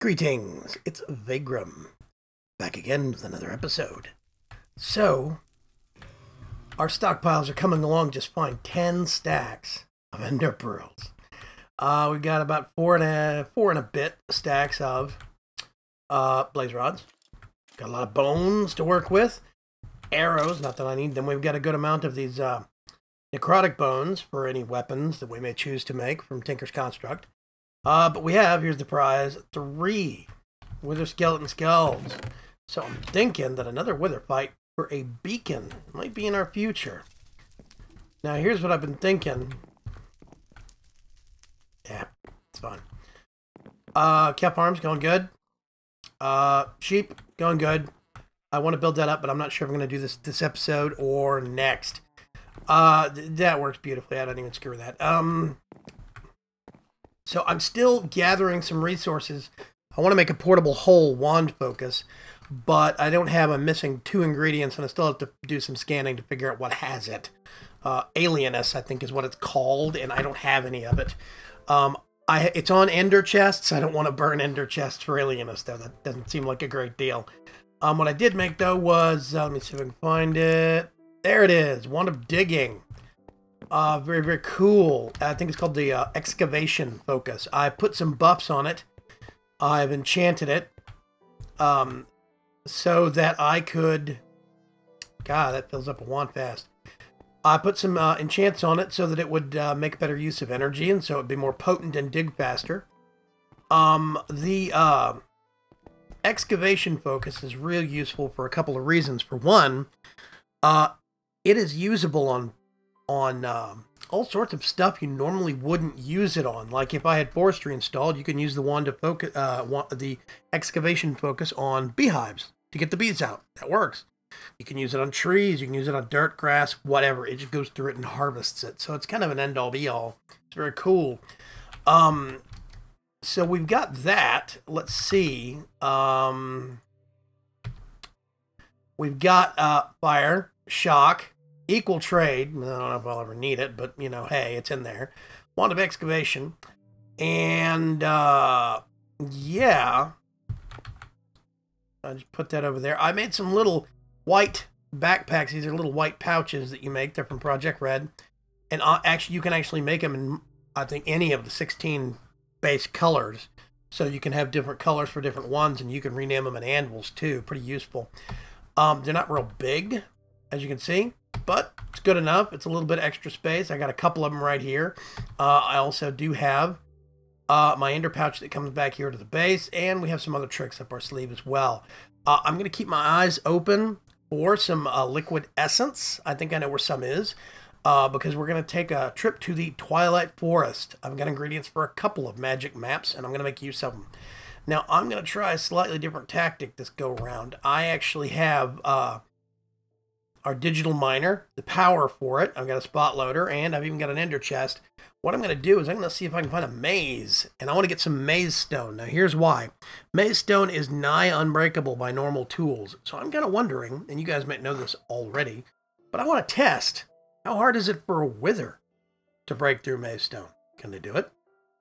Greetings, it's Vaygrim, back again with another episode. So, our stockpiles are coming along just fine. 10 stacks of ender pearls. We've got about four and a bit stacks of blaze rods. Got a lot of bones to work with. Arrows, not that I need them. We've got a good amount of these necrotic bones for any weapons that we may choose to make from Tinker's Construct. But we have, here's the prize, 3 wither skeleton skulls. So I'm thinking that another wither fight for a beacon might be in our future. Now here's what I've been thinking. Yeah, it's fine. Cow farm's going good. Sheep, going good. I want to build that up, but I'm not sure if I'm going to do this episode or next. That works beautifully. I don't even screw that. So I'm still gathering some resources. I want to make a portable hole wand focus, but I don't have, I'm missing 2 ingredients, and I still have to do some scanning to figure out what has it. Alienus, I think, is what it's called, and I don't have any of it. It's on ender chests. I don't want to burn ender chests for Alienus, though. That doesn't seem like a great deal. What I did make, though, was, let me see if I can find it. There it is, Wand of Digging. Very, very cool. I think it's called the excavation focus. I put some buffs on it. I've enchanted it so that I could... God, that fills up a wand fast. I put some enchants on it so that it would make better use of energy, and so it would be more potent and dig faster. The excavation focus is real useful for a couple of reasons. For one, it is usable on all sorts of stuff you normally wouldn't use it on. Like if I had forestry installed, you can use the wand to focus, the excavation focus on beehives to get the bees out. That works. You can use it on trees, you can use it on dirt, grass, whatever. It just goes through it and harvests it. So it's kind of an end-all be-all. It's very cool. So we've got that. Let's see. We've got fire, shock, equal trade. I don't know if I'll ever need it, but, you know, hey, it's in there. Wand of excavation. And, yeah. I just put that over there. I made some little white backpacks. These are little white pouches that you make. They're from Project Red. And actually, you can actually make them in, I think, any of the 16 base colors. So you can have different colors for different ones, and you can rename them in anvils, too. Pretty useful. They're not real big, as you can see, but it's good enough. It's a little bit extra space. I got a couple of them right here. I also do have my ender pouch that comes back here to the base, and we have some other tricks up our sleeve as well. I'm going to keep my eyes open for some liquid essence. I think I know where some is, because we're going to take a trip to the Twilight Forest. I've got ingredients for a couple of magic maps, and I'm going to make use of them. Now, I'm going to try a slightly different tactic this go-around. I actually have our digital miner, the power for it. I've got a spot loader, and I've even got an ender chest. What I'm going to do is I'm going to see if I can find a maze, and I want to get some maze stone. Now, here's why. Maze stone is nigh unbreakable by normal tools, so I'm kind of wondering, and you guys might know this already, but I want to test. How hard is it for a wither to break through maze stone? Can they do it?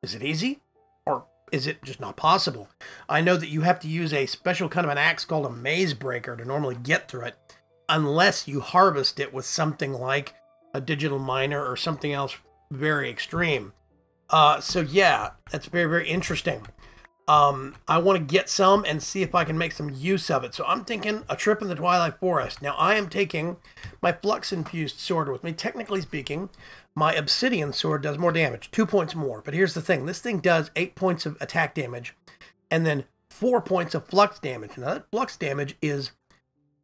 Is it easy? Or is it just not possible? I know that you have to use a special kind of an axe called a maze breaker to normally get through it, unless you harvest it with something like a digital miner or something else very extreme. So yeah, that's very, very interesting. I want to get some and see if I can make some use of it. So I'm thinking a trip in the Twilight Forest. Now I am taking my flux-infused sword with me. Technically speaking, my obsidian sword does more damage, 2 points more. But here's the thing. This thing does 8 points of attack damage and then 4 points of flux damage. Now that flux damage is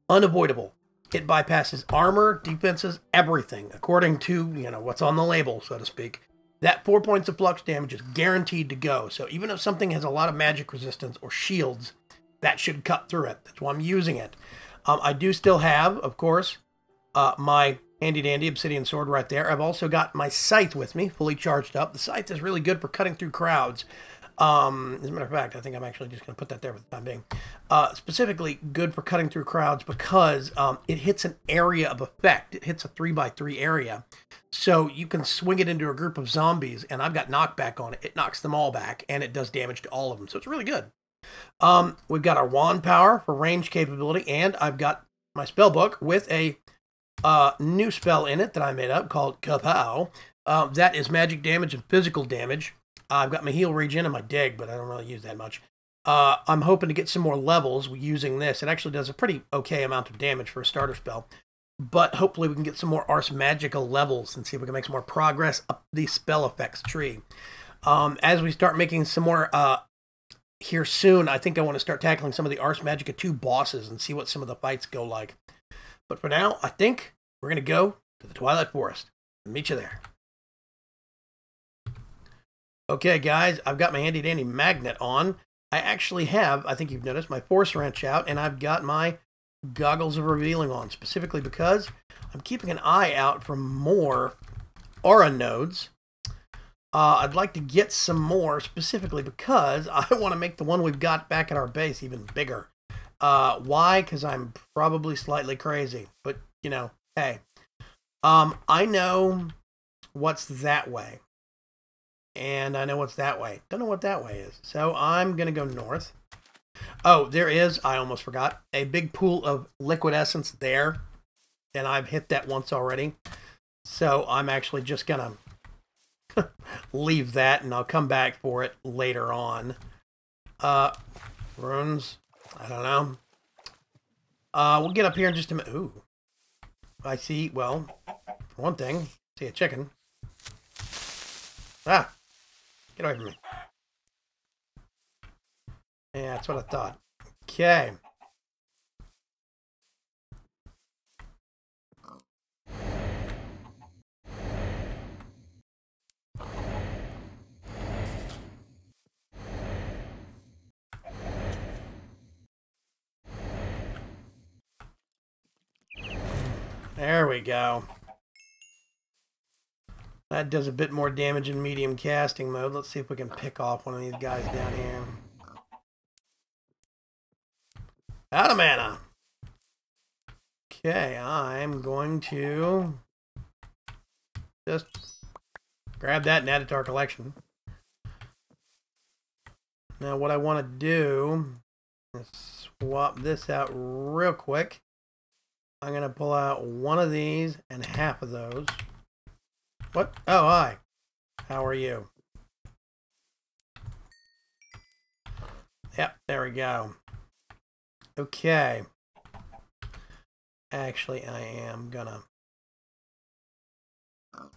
unavoidable. It bypasses armor, defenses, everything, according to, you know, what's on the label, so to speak. That 4 points of flux damage is guaranteed to go. So even if something has a lot of magic resistance or shields, that should cut through it. That's why I'm using it. I do still have, of course, my handy-dandy obsidian sword right there. I've also got my scythe with me, fully charged up. The scythe is really good for cutting through crowds. As a matter of fact, I think I'm actually just going to put that there for the time being. Specifically good for cutting through crowds because it hits an area of effect. It hits a 3x3 area. So you can swing it into a group of zombies, and I've got knockback on it. It knocks them all back, and it does damage to all of them. So it's really good. We've got our wand power for range capability, and I've got my spell book with a new spell in it that I made up called Kapow. That is magic damage and physical damage. I've got my heal regen and my dig, but I don't really use that much. I'm hoping to get some more levels using this. It actually does a pretty okay amount of damage for a starter spell. But hopefully we can get some more Ars Magical levels and see if we can make some more progress up the spell effects tree. As we start making some more here soon, I think I want to start tackling some of the Ars Magica 2 bosses and see what some of the fights go like. But for now, I think we're going to go to the Twilight Forest. I'll meet you there. Okay, guys, I've got my handy-dandy magnet on. I actually have, I think you've noticed, my force wrench out, and I've got my goggles of revealing on, specifically because I'm keeping an eye out for more aura nodes. I'd like to get some more, specifically because I want to make the one we've got back at our base even bigger. Why? Because I'm probably slightly crazy, but, you know, hey. I know what's that way, and I know what's that way. Don't know what that way is, so I'm going to go north. Oh, there is, I almost forgot, a big pool of liquid essence there, and I've hit that once already. So I'm actually just going to leave that, and I'll come back for it later on. Runes, I don't know. We'll get up here in just a minute. Ooh, I see, well, for one thing, see a chicken. Ah, get away from me. Yeah, that's what I thought. Okay. There we go. That does a bit more damage in medium casting mode. Let's see if we can pick off one of these guys down here. Out of mana. Okay, I'm going to just grab that and add it to our collection. Now what I want to do is swap this out real quick. I'm going to pull out one of these and half of those. What? Oh, hi. How are you? Yep, there we go. Okay. Actually, I am gonna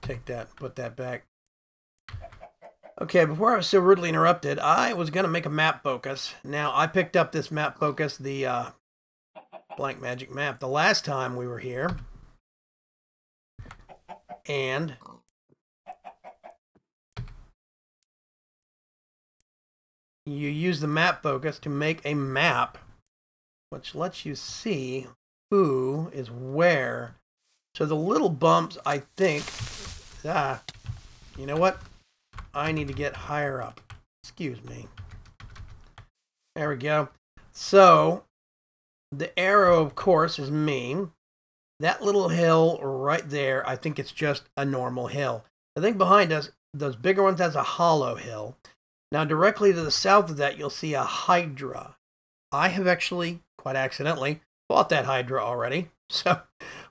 take that, put that back. Okay, before I was so rudely interrupted, I was gonna make a map focus. Now, I picked up this map focus, the blank magic map, the last time we were here. And you use the map focus to make a map which lets you see who is where. So the little bumps, I think, you know what? I need to get higher up. Excuse me. There we go. So the arrow, of course, is me. That little hill right there, I think it's just a normal hill. I think behind us, those bigger ones, that's a hollow hill. Now, directly to the south of that, you'll see a Hydra. I have actually, quite accidentally, bought that Hydra already, so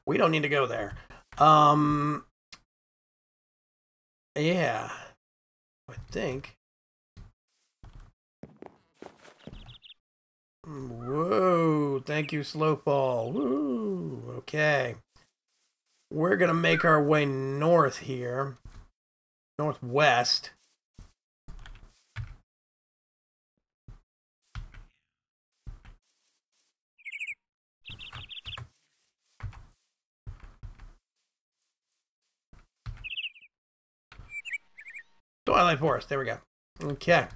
we don't need to go there. Yeah, I think. Whoa, thank you, Slowfall. Woo, okay. We're going to make our way north here. Northwest. Twilight Forest, there we go. Okay.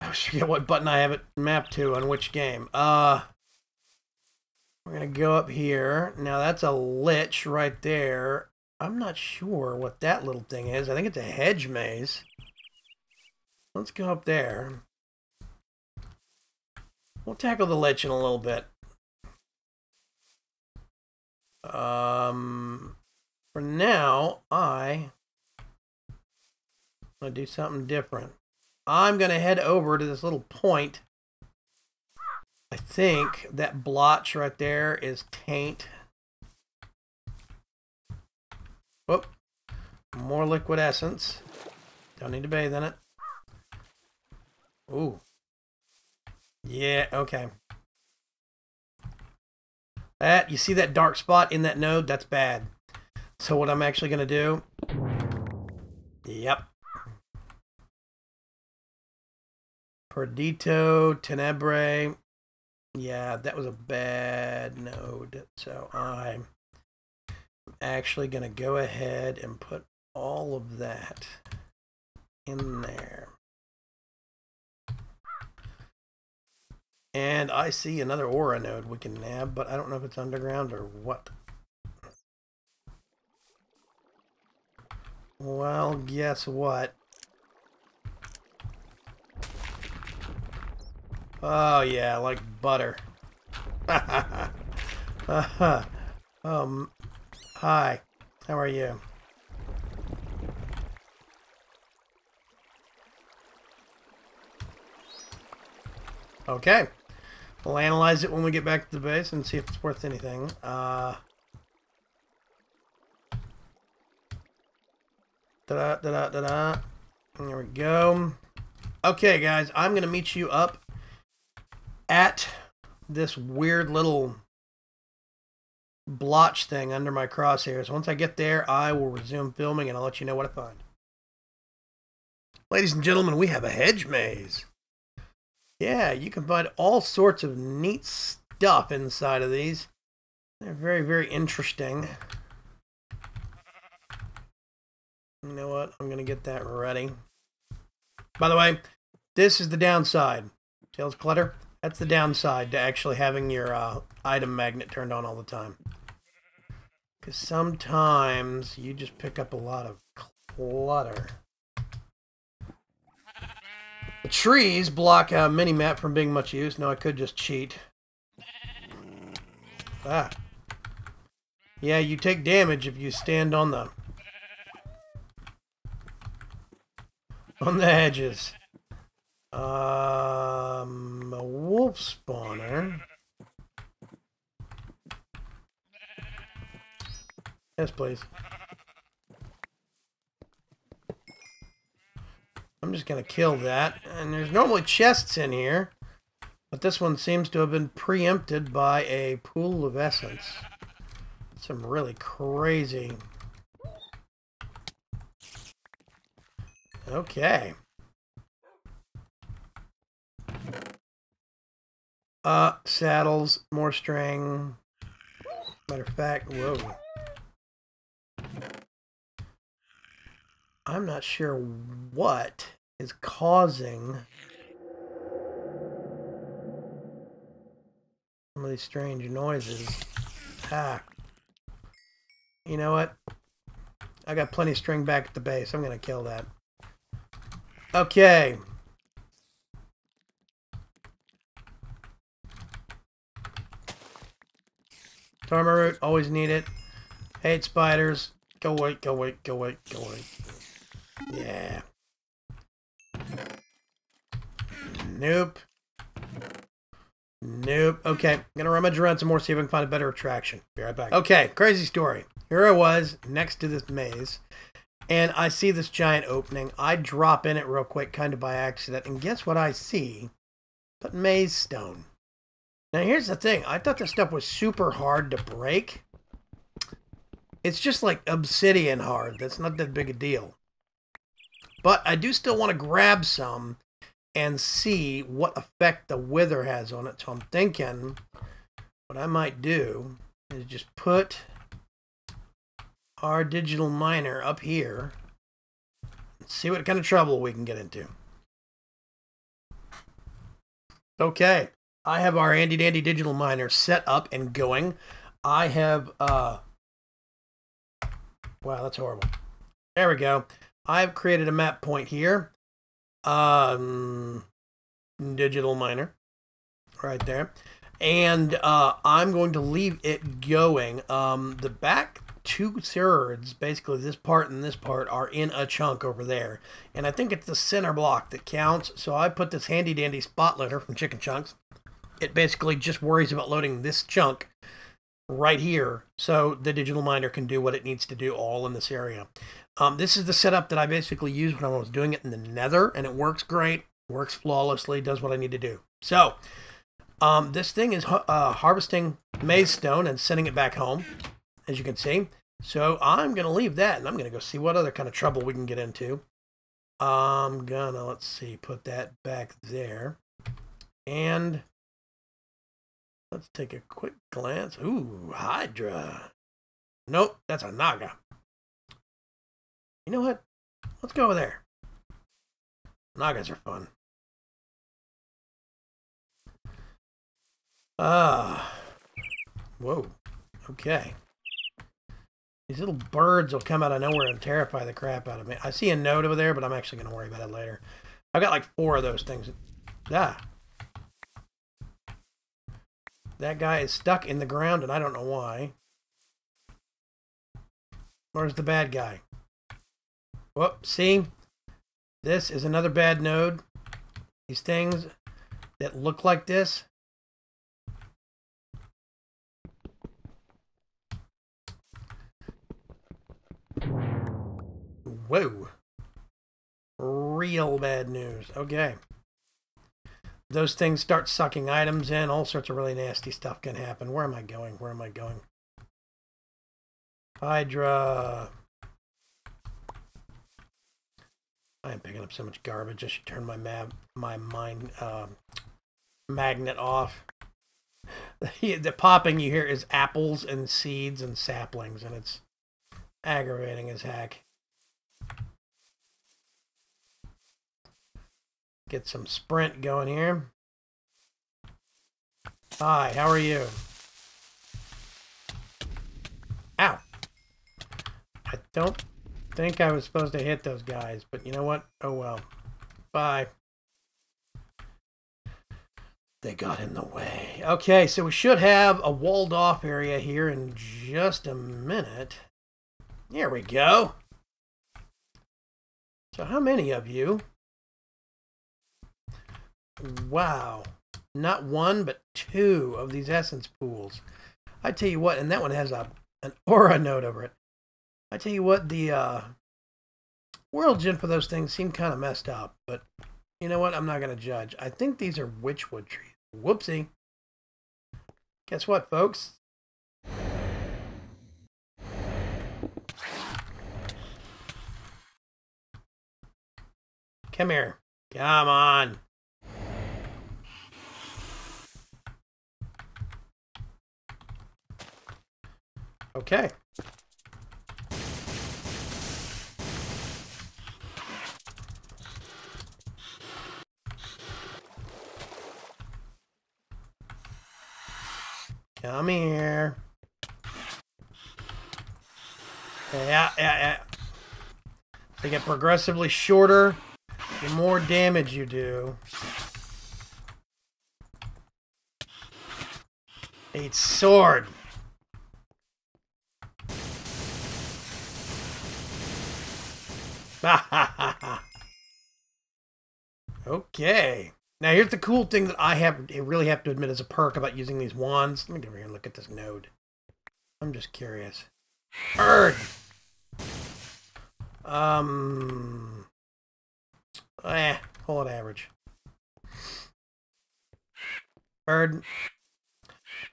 I forget what button I have it mapped to on which game. We're going to go up here. Now, that's a Lich right there. I'm not sure what that little thing is. I think it's a Hedge Maze. Let's go up there. We'll tackle the Lich in a little bit. For now, I'm going to do something different. I'm going to head over to this little point I think that blotch right there is taint. Whoop. More liquid essence. Don't need to bathe in it. Ooh. Yeah, okay. You see that dark spot in that node? That's bad. So what I'm actually going to do... Yep. Perdito, Tenebrae. Yeah, that was a bad node. So I'm actually going to go ahead and put all of that in there. And I see another aura node we can nab, but I don't know if it's underground or what. Well, guess what? Oh yeah, like butter. Hi. How are you? Okay. We'll analyze it when we get back to the base and see if it's worth anything. There we go. Okay, guys, I'm going to meet you up at this weird little blotch thing under my crosshairs. Once I get there, I will resume filming and I'll let you know what I find. Ladies and gentlemen, we have a hedge maze. Yeah, you can find all sorts of neat stuff inside of these. They're very, very interesting. You know what? I'm going to get that ready. By the way, this is the downside. Sales clutter? That's the downside to actually having your item magnet turned on all the time. Because sometimes you just pick up a lot of clutter. The trees block a mini-map from being much use. No, I could just cheat. Ah. Yeah, you take damage if you stand on the hedges. A wolf spawner. Yes, please. I'm just going to kill that. And there's normally chests in here, but this one seems to have been preempted by a pool of essence. Some really crazy. Okay. Saddles, more string. Matter of fact, whoa. I'm not sure what is causing some of these strange noises. Ah. You know what? I got plenty of string back at the base. I'm going to kill that. Okay. Tarma root, always need it. Hate spiders. Go away, go away, go away, go away. Yeah. Nope. Nope. Okay, I'm gonna rummage around some more, see if I can find a better attraction. Be right back. Okay, crazy story. Here I was next to this maze, and I see this giant opening. I drop in it real quick, kind of by accident, and guess what I see? But maze stone. Now here's the thing. I thought this stuff was super hard to break. It's just like obsidian hard. That's not that big a deal. But I do still want to grab some and see what effect the wither has on it. So I'm thinking what I might do is just put our digital miner up here and see what kind of trouble we can get into. Okay. I have our handy dandy digital miner set up and going. I have, wow, that's horrible. There we go. I've created a map point here. Digital miner. Right there. And I'm going to leave it going. The back 2/3, basically this part and this part, are in a chunk over there. And I think it's the center block that counts. So I put this handy dandy spot litter from Chicken Chunks it basically just worries about loading this chunk right here so the digital miner can do what it needs to do all in this area. This is the setup that I basically used when I was doing it in the Nether, and it works great, works flawlessly, does what I need to do. So this thing is harvesting maze stone and sending it back home, as you can see. So I'm going to leave that, and I'm going to go see what other kind of trouble we can get into. I'm going to, let's see, put that back there. And let's take a quick glance. Ooh, Hydra. Nope, that's a Naga. You know what? Let's go over there. Nagas are fun. Whoa. Okay. These little birds will come out of nowhere and terrify the crap out of me. I see a node over there, but I'm actually going to worry about it later. I've got like 4 of those things. Ah. That guy is stuck in the ground, and I don't know why. Where's the bad guy? Whoop, see? This is another bad node. These things that look like this. Whoa. Real bad news. Okay. Those things start sucking items in. All sorts of really nasty stuff can happen. Where am I going? Where am I going? Hydra. I am picking up so much garbage. I should turn my mine magnet off. The popping you hear is apples and seeds and saplings, and it's aggravating as heck. Get some sprint going here. Hi, how are you? Ow. I don't think I was supposed to hit those guys, but you know what? Oh well. Bye. They got in the way. Okay, so we should have a walled off area here in just a minute. Here we go. So how many of you? Wow. Not 1, but 2 of these essence pools. I tell you what, and that one has an aura node over it. I tell you what, the world gen for those things seem kind of messed up, but you know what? I'm not going to judge. I think these are witchwood trees. Whoopsie. Guess what, folks? Come here. Come on. Okay. Come here. Yeah. They get progressively shorter the more damage you do. Eat sword. Okay. Now here's the cool thing that I really have to admit as a perk about using these wands. Let me get over here and look at this node. I'm just curious. Bird. Hold it average. Bird.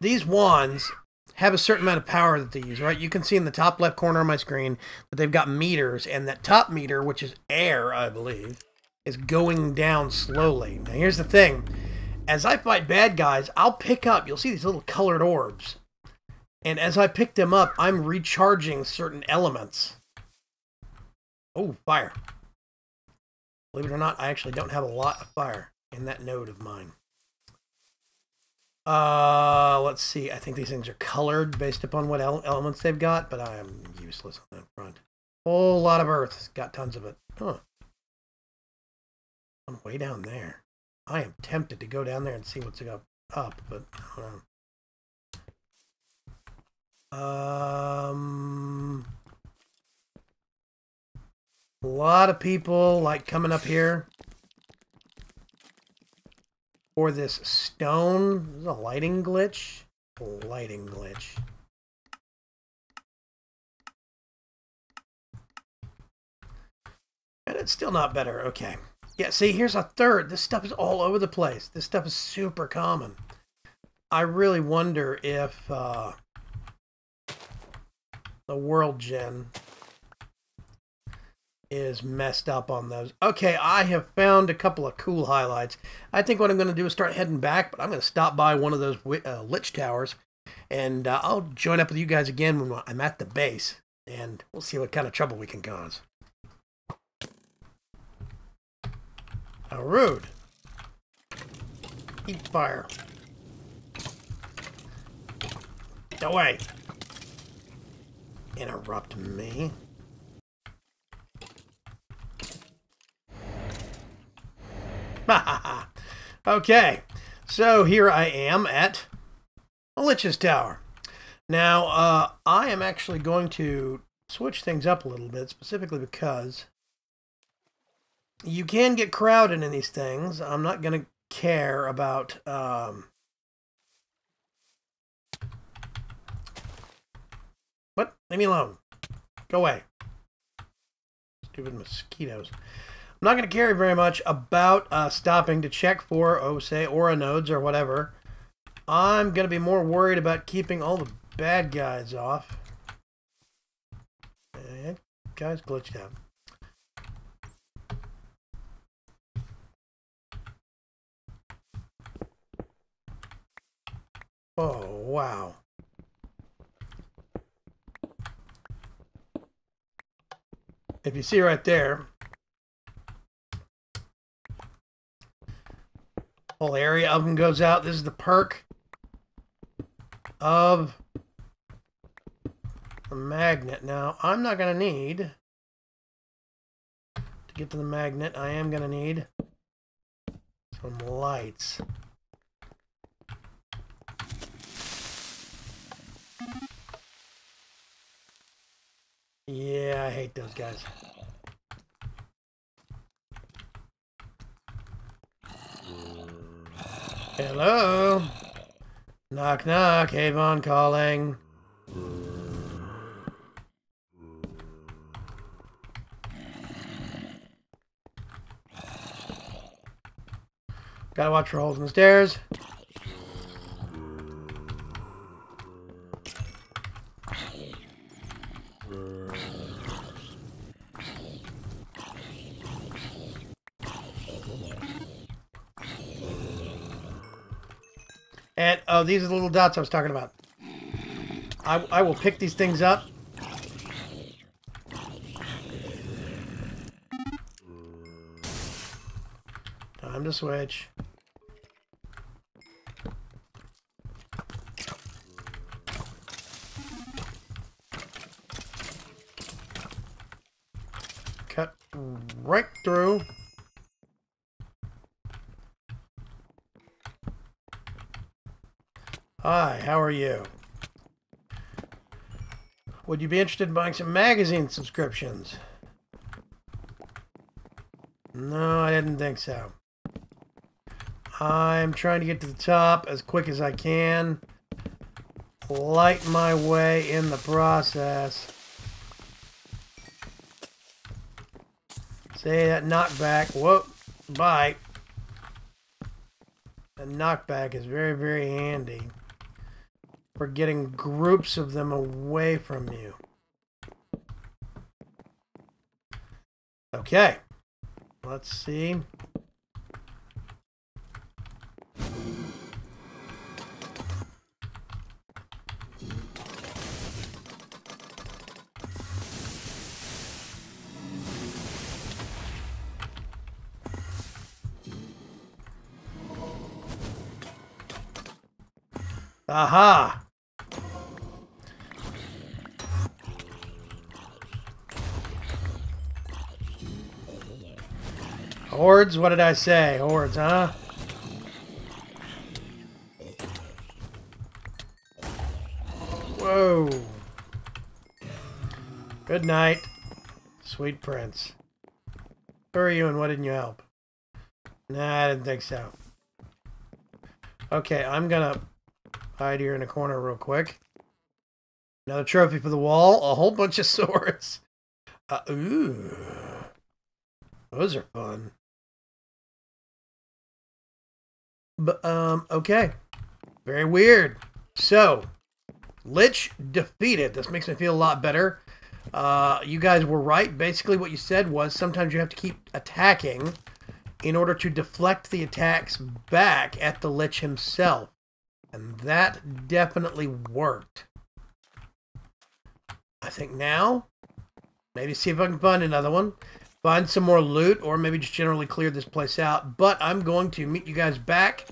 These wands have a certain amount of power that they use, right? You can see in the top left corner of my screen that they've got meters, and that top meter, which is air, I believe, is going down slowly. Now here's the thing. As I fight bad guys, I'll pick up, you'll see these little colored orbs. And as I pick them up, I'm recharging certain elements. Oh, fire. Believe it or not, I actually don't have a lot of fire in that node of mine. Let's see. I think these things are colored based upon what elements they've got, but I am useless on that front. Whole lot of earth. Got tons of it. Huh. I'm way down there. I am tempted to go down there and see what's up, but I don't know. A lot of people like coming up here. for this stone. This is a lighting glitch. Lighting glitch. And it's still not better. Okay. Yeah, see, here's a third. This stuff is all over the place. This stuff is super common. I really wonder if the world gen is messed up on those. Okay, I have found a couple of cool highlights. I think what I'm going to do is start heading back, but I'm going to stop by one of those Lich towers, and I'll join up with you guys again when I'm at the base, and we'll see what kind of trouble we can cause. How rude. Eat fire. Go away. Interrupt me. Okay, so here I am at a Lich's tower. Now, I am actually going to switch things up a little bit, specifically because you can get crowded in these things. I'm not going to care about what? Leave me alone. Go away. Stupid mosquitoes. I'm not going to care very much about stopping to check for, oh, say, aura nodes or whatever. I'm going to be more worried about keeping all the bad guys off. That guy's glitched out. Oh, wow. If you see right there, whole area of them goes out. This is the perk of the magnet. Now, I'm not going to need, to get to the magnet, I am going to need some lights. Yeah, I hate those guys. Hello? Knock, knock, Avon calling. Gotta watch for holes in the stairs. And, oh, these are the little dots I was talking about. I will pick these things up. Time to switch. Cut right through. Hi, how are you? Would you be interested in buying some magazine subscriptions? No, I didn't think so. I'm trying to get to the top as quick as I can. Light my way in the process. Say that knockback. Whoop. Bye. That knockback is very, very handy for getting groups of them away from you. Okay. Let's see. Aha! Hordes? What did I say? Hordes, huh? Whoa. Good night, sweet prince. Who are you and why didn't you help? Nah, I didn't think so. Okay, I'm gonna hide here in a corner real quick. Another trophy for the wall. A whole bunch of swords. Ooh. Those are fun. But, okay. Very weird. So, Lich defeated. This makes me feel a lot better. You guys were right. Basically, what you said was sometimes you have to keep attacking in order to deflect the attacks back at the Lich himself. And that definitely worked. I think now, maybe see if I can find another one. Find some more loot, or maybe just generally clear this place out. But I'm going to meet you guys back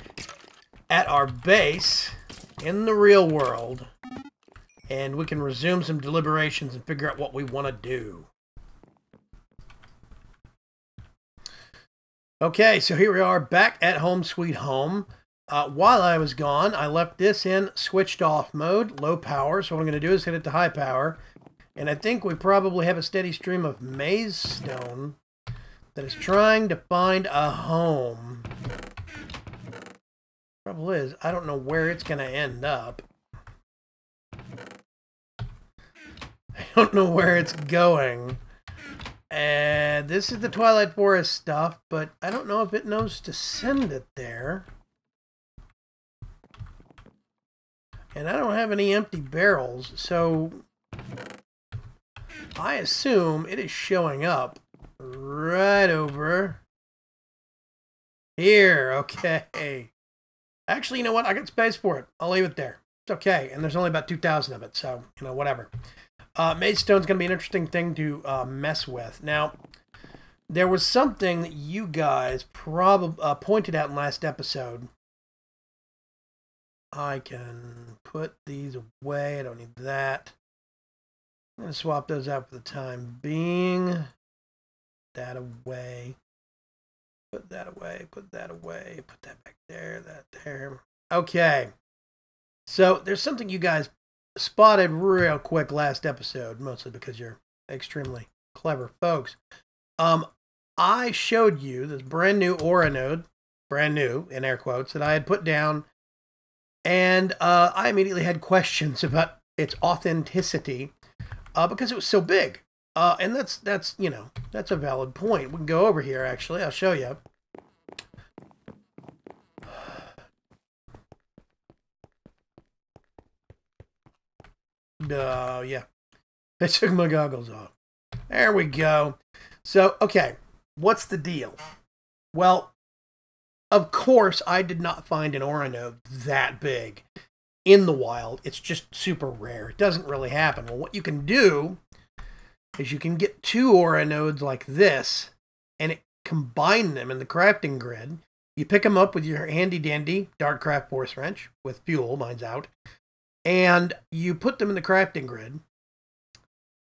at our base in the real world. And we can resume some deliberations and figure out what we want to do. Okay, so here we are back at Home Sweet Home. While I was gone, I left this in switched off mode, low power. So what I'm going to do is hit it to high power. And I think we probably have a steady stream of maze stone that is trying to find a home. Trouble is, I don't know where it's going to end up. I don't know where it's going. And this is the Twilight Forest stuff, but I don't know if it knows to send it there. And I don't have any empty barrels, so I assume it is showing up right over here. Okay. Actually, you know what? I got space for it. I'll leave it there. It's okay. And there's only about 2,000 of it, so, you know, whatever. Maze stone's going to be an interesting thing to mess with. Now, there was something that you guys probably pointed out in last episode. I can put these away. I don't need that. I'm going to swap those out for the time being. That away. Put that away. Put that away. Put that back there. That there. Okay. So there's something you guys spotted real quick last episode, mostly because you're extremely clever folks. I showed you this brand new aura node, brand new in air quotes, that I had put down, and I immediately had questions about its authenticity because it was so big. And that's you know, that's a valid point. We can go over here, actually. I'll show you. Yeah. I took my goggles off. There we go. So, okay. What's the deal? Well, of course, I did not find an aura node that big in the wild. It's just super rare. It doesn't really happen. Well, what you can do is you can get 2 aura nodes like this and combine them in the crafting grid. You pick them up with your handy dandy Darkcraft Force Wrench with fuel, mine's out, and you put them in the crafting grid,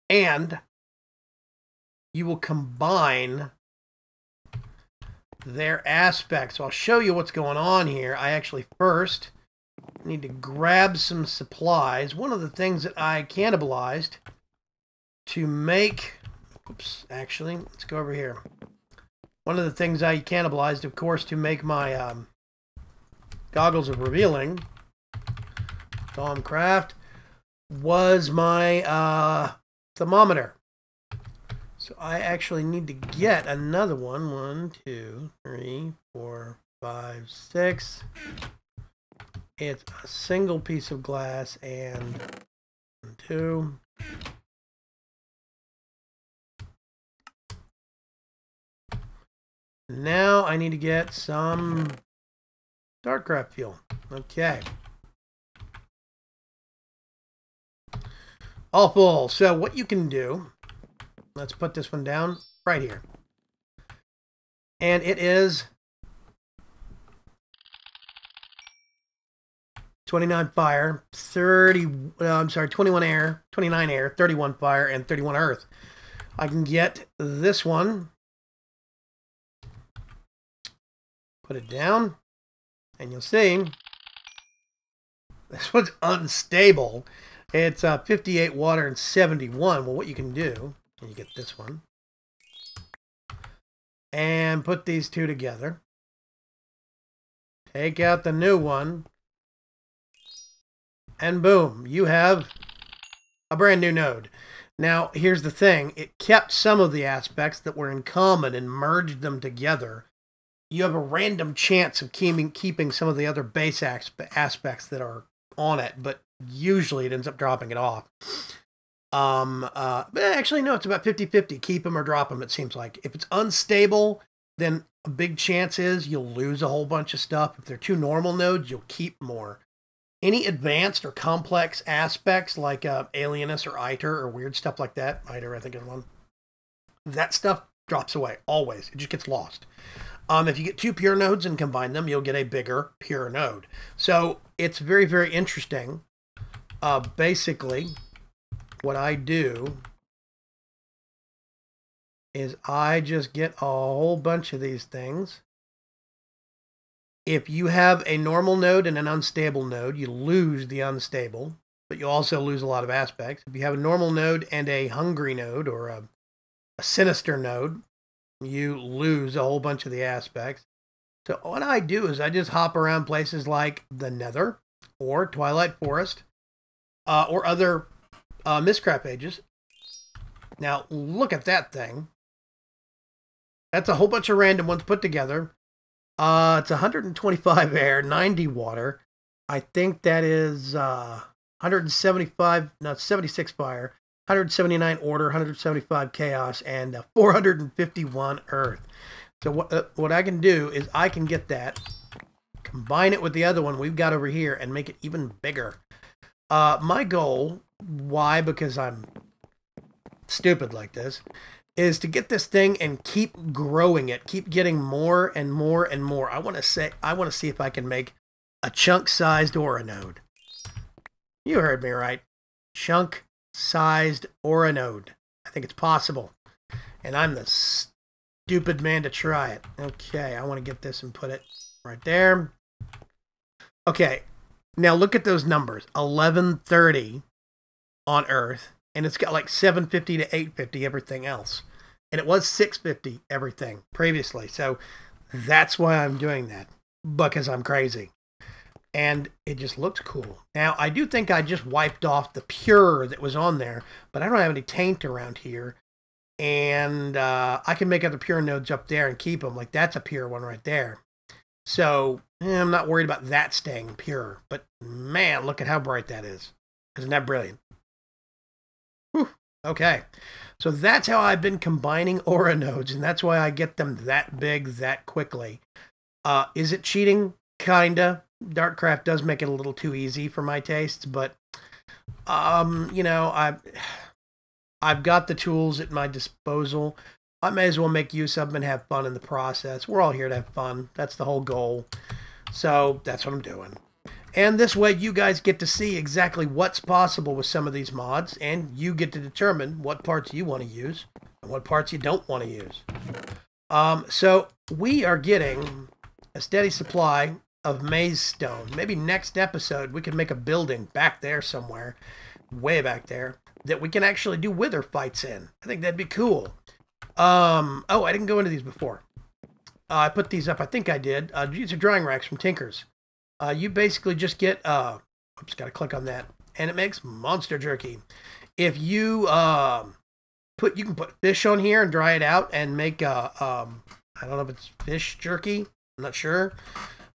and you will combine their aspects. So I'll show you what's going on here. I actually first need to grab some supplies. One of the things that I cannibalized to make, oops, actually, let's go over here. One of the things I cannibalized, of course, to make my goggles of revealing, Craft, was my thermometer. So I actually need to get another one. 1, 2, 3, 4, 5, 6. It's a single piece of glass and 1, 2. Now I need to get some Darkcraft fuel. Okay. All full. So what you can do, let's put this one down right here. And it is 29 fire, 21 air, 29 air, 31 fire, and 31 earth. I can get this one, put it down, and you'll see this one's unstable. It's 58 water and 71. Well, what you can do, and you get this one, and put these two together. take out the new one, and boom, you have a brand new node. Now, here's the thing. It kept some of the aspects that were in common and merged them together. You have a random chance of keeping some of the other base aspects that are on it, but usually it ends up dropping it off. But actually, no, it's about 50-50. Keep them or drop them, it seems like. If it's unstable, then a big chance is you'll lose a whole bunch of stuff. If they're two normal nodes, you'll keep more. Any advanced or complex aspects like Alienus or Iter or weird stuff like that, Iter I think is one, that stuff drops away, always. It just gets lost. If you get two pure nodes and combine them, you'll get a bigger pure node. So it's very, very interesting. Basically, what I do is I just get a whole bunch of these things. If you have a normal node and an unstable node, you lose the unstable, but you also lose a lot of aspects. If you have a normal node and a hungry node or a sinister node, you lose a whole bunch of the aspects. So what I do is I just hop around places like the Nether or Twilight Forest or other Mistcraft Ages. Now, look at that thing. That's a whole bunch of random ones put together. It's 125 air, 90 water. I think that is 175, no, 76 fire, 179 order, 175 chaos, and 451 earth. So what I can do is I can get that, combine it with the other one we've got over here, and make it even bigger. My goal, why? Because I'm stupid like this, is to get this thing and keep growing it, keep getting more and more and more. I want to see if I can make a chunk-sized aura node. You heard me right. Chunk-sized aura node. I think it's possible. And I'm the stupid man to try it. Okay, I want to get this and put it right there. Okay, now look at those numbers. 1130 on Earth. And it's got like 750 to 850 everything else. And it was 650 everything previously. So that's why I'm doing that. Because I'm crazy. And it just looks cool. Now, I do think I just wiped off the pure that was on there. But I don't have any taint around here. And I can make other pure nodes up there and keep them. Like that's a pure one right there. So I'm not worried about that staying pure. But man, look at how bright that is. Isn't that brilliant? Whew. Okay, so that's how I've been combining aura nodes, and that's why I get them that big that quickly. Is it cheating? Kinda. Darkcraft does make it a little too easy for my tastes, but you know, I've got the tools at my disposal. I may as well make use of them and have fun in the process. We're all here to have fun. That's the whole goal. So that's what I'm doing. And this way you guys get to see exactly what's possible with some of these mods, and you get to determine what parts you want to use and what parts you don't want to use. So we are getting a steady supply of maze stone. Maybe next episode we can make a building back there somewhere, way back there, that we can actually do wither fights in. I think that'd be cool. Oh, I didn't go into these before. I put these up, I think I did. These are drying racks from Tinkers. You basically just get, oops, got to click on that, and it makes monster jerky. If you, you can put fish on here and dry it out and make, I don't know if it's fish jerky, I'm not sure,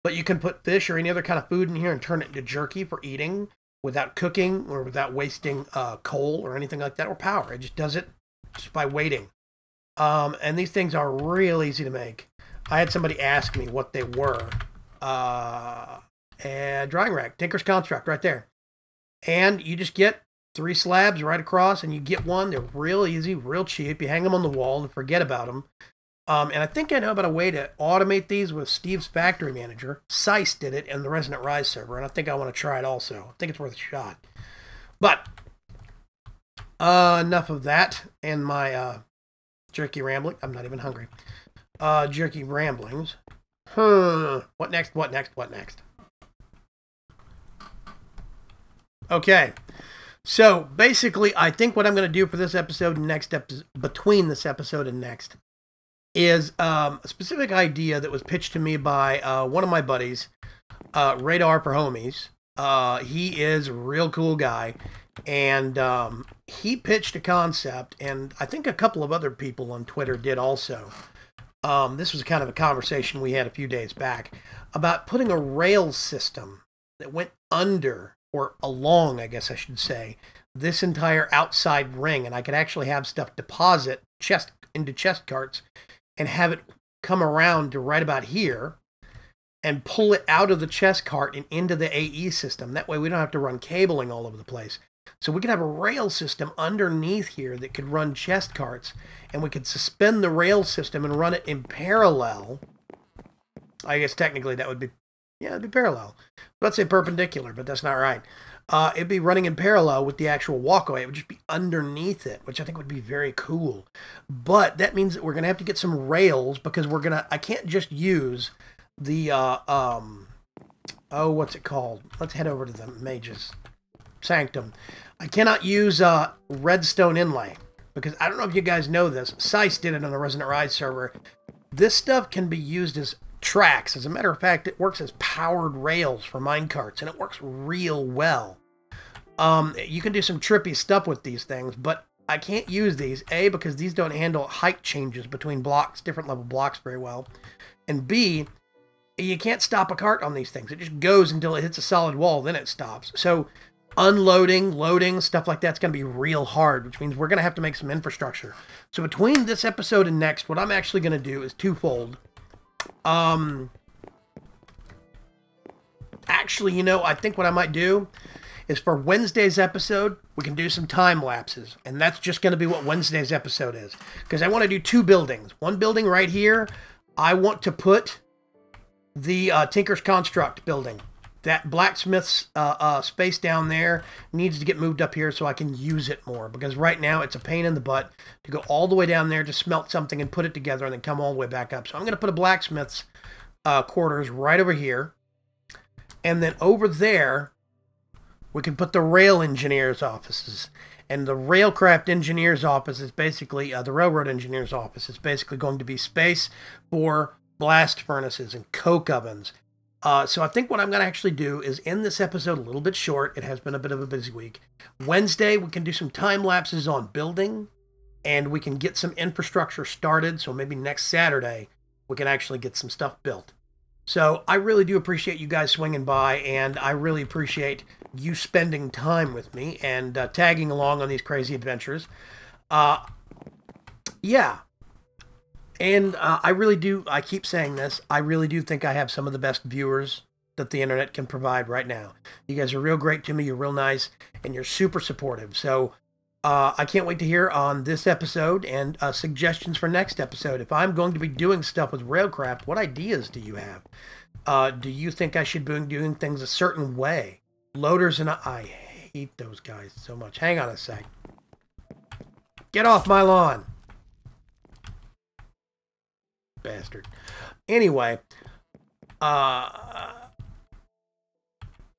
but you can put fish or any other kind of food in here and turn it into jerky for eating without cooking or without wasting, coal or anything like that, or power. It just does it just by waiting. And these things are real easy to make. I had somebody ask me what they were. And drying rack, Tinker's Construct, right there. And you just get 3 slabs right across, and you get one. They're real easy, real cheap. You hang them on the wall and forget about them. And I think I know about a way to automate these with Steve's Factory Manager. Sice did it in the Resonant Rise server, and I think I want to try it also. I think it's worth a shot. But enough of that and my jerky rambling. I'm not even hungry. Jerky ramblings. What next? What next? What next? Okay, so basically, I think what I'm going to do for this episode and next episode, between this episode and next, is a specific idea that was pitched to me by one of my buddies. Radar for Homies. He is a real cool guy, and he pitched a concept, and I think a couple of other people on Twitter did also. This was kind of a conversation we had a few days back about putting a rail system that went under, or along, I guess I should say, this entire outside ring, and I could actually have stuff deposit into chest carts and have it come around to right about here and pull it out of the chest cart and into the AE system. That way we don't have to run cabling all over the place. So we could have a rail system underneath here that could run chest carts, and we could suspend the rail system and run it in parallel. I guess technically that would be, yeah, it'd be parallel. Let's say perpendicular, but that's not right. It'd be running in parallel with the actual walkway. It would just be underneath it, which I think would be very cool. But that means that we're going to have to get some rails, because I can't just use the, what's it called? Let's head over to the Mage's Sanctum. I cannot use redstone inlay, because I don't know if you guys know this. Sice did it on the Resonant Rise server. This stuff can be used as tracks. As a matter of fact, it works as powered rails for minecarts, and it works real well. You can do some trippy stuff with these things, but I can't use these, A, because these don't handle height changes between blocks, different level blocks very well, and B, you can't stop a cart on these things. It just goes until it hits a solid wall, then it stops. So unloading, loading, stuff like that's going to be real hard, which means we're going to have to make some infrastructure. So between this episode and next, what I'm actually going to do is twofold. Actually, you know, I think what I might do is for Wednesday's episode, we can do some time lapses. And that's just going to be what Wednesday's episode is. Because I want to do two buildings. One building right here, I want to put the Tinker's Construct building. That blacksmith's space down there needs to get moved up here so I can use it more. Because right now it's a pain in the butt to go all the way down there to smelt something and put it together and then come all the way back up. So I'm going to put a blacksmith's quarters right over here. And then over there, we can put the rail engineer's offices. And the railcraft engineer's office is basically, the railroad engineer's office is basically going to be space for blast furnaces and coke ovens. So I think what I'm going to actually do is end this episode a little bit short. It has been a bit of a busy week. Wednesday, we can do some time lapses on building, and we can get some infrastructure started. So maybe next Saturday, we can actually get some stuff built. So I really do appreciate you guys swinging by, and I really appreciate you spending time with me and tagging along on these crazy adventures. Yeah. And I really do, I keep saying this, I really do think I have some of the best viewers that the internet can provide right now. You guys are real great to me, you're real nice, and you're super supportive. So I can't wait to hear on this episode and suggestions for next episode. If I'm going to be doing stuff with Railcraft, what ideas do you have? Do you think I should be doing things a certain way? Loaders and I hate those guys so much. Hang on a sec. Get off my lawn. Bastard. Anyway,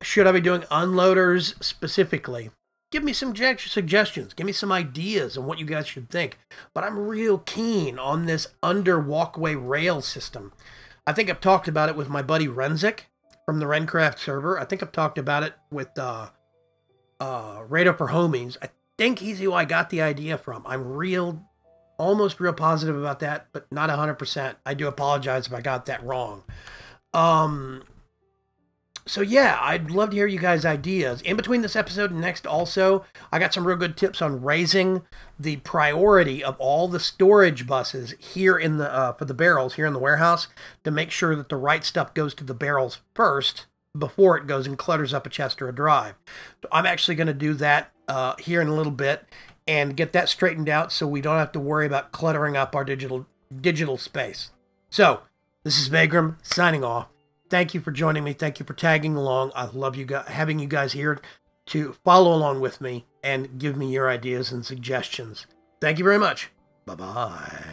should I be doing unloaders specifically? Give me some suggestions. Give me some ideas on what you guys should think. But I'm real keen on this under walkway rail system. I think I've talked about it with my buddy Renzik from the Rencraft server. I think I've talked about it with Radar for Homies. I think he's who I got the idea from. I'm almost real positive about that, but not 100%. I do apologize if I got that wrong. So yeah, I'd love to hear you guys' ideas. In between this episode and next also, I got some real good tips on raising the priority of all the storage buses here in the, for the barrels here in the warehouse to make sure that the right stuff goes to the barrels first before it goes and clutters up a chest or a drive. So I'm actually going to do that here in a little bit and get that straightened out so we don't have to worry about cluttering up our digital space. So, this is Vaygrim signing off. Thank you for joining me. Thank you for tagging along. I love you guys, having you guys here to follow along with me and give me your ideas and suggestions. Thank you very much. Bye-bye.